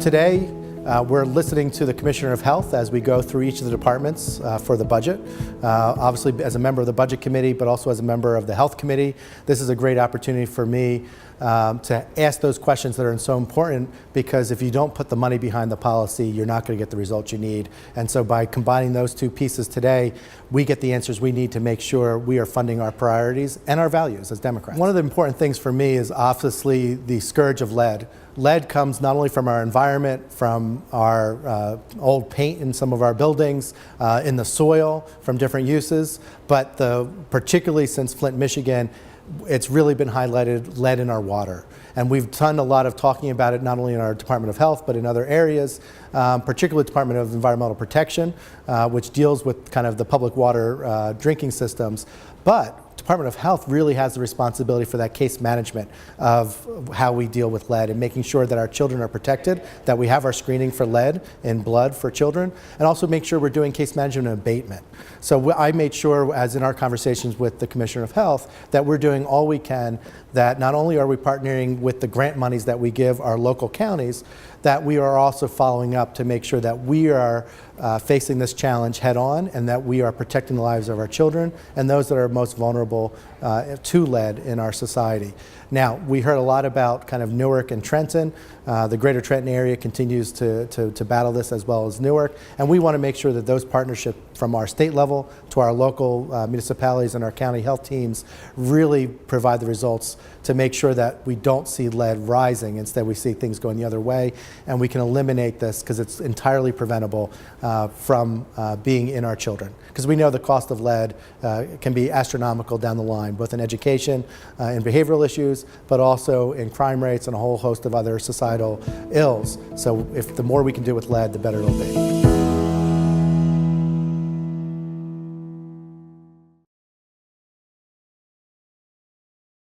Today, we're listening to the Commissioner of Health as we go through each of the departments for the budget. Obviously, as a member of the Budget Committee, but also as a member of the Health Committee, this is a great opportunity for me to ask those questions that are so important, because if you don't put the money behind the policy, you're not going to get the results you need. And so by combining those two pieces today, we get the answers we need to make sure we are funding our priorities and our values as Democrats. One of the important things for me is obviously the scourge of lead. Lead comes not only from our environment, from our old paint in some of our buildings, in the soil, from different uses, but particularly since Flint, Michigan, it's really been highlighted, lead in our water. And we've done a lot of talking about it, not only in our Department of Health, but in other areas, particularly Department of Environmental Protection, which deals with kind of the public water drinking systems. But Department of Health really has the responsibility for that case management of how we deal with lead and making sure that our children are protected, that we have our screening for lead in blood for children, and also make sure we're doing case management and abatement. So I made sure, as in our conversations with the Commissioner of Health, that we're doing all we can, that not only are we partnering with the grant monies that we give our local counties, that we are also following up to make sure that we are facing this challenge head on, and that we are protecting the lives of our children and those that are most vulnerable to lead in our society. Now, we heard a lot about kind of Newark and Trenton. The greater Trenton area continues to battle this, as well as Newark, and we want to make sure that those partnerships from our state level to our local municipalities and our county health teams really provide the results to make sure that we don't see lead rising. Instead, we see things going the other way, and we can eliminate this, because it's entirely preventable from being in our children. Because we know the cost of lead can be astronomical down the line, both in education, in behavioral issues, but also in crime rates and a whole host of other societal ills. So if the more we can do with lead, the better it'll be.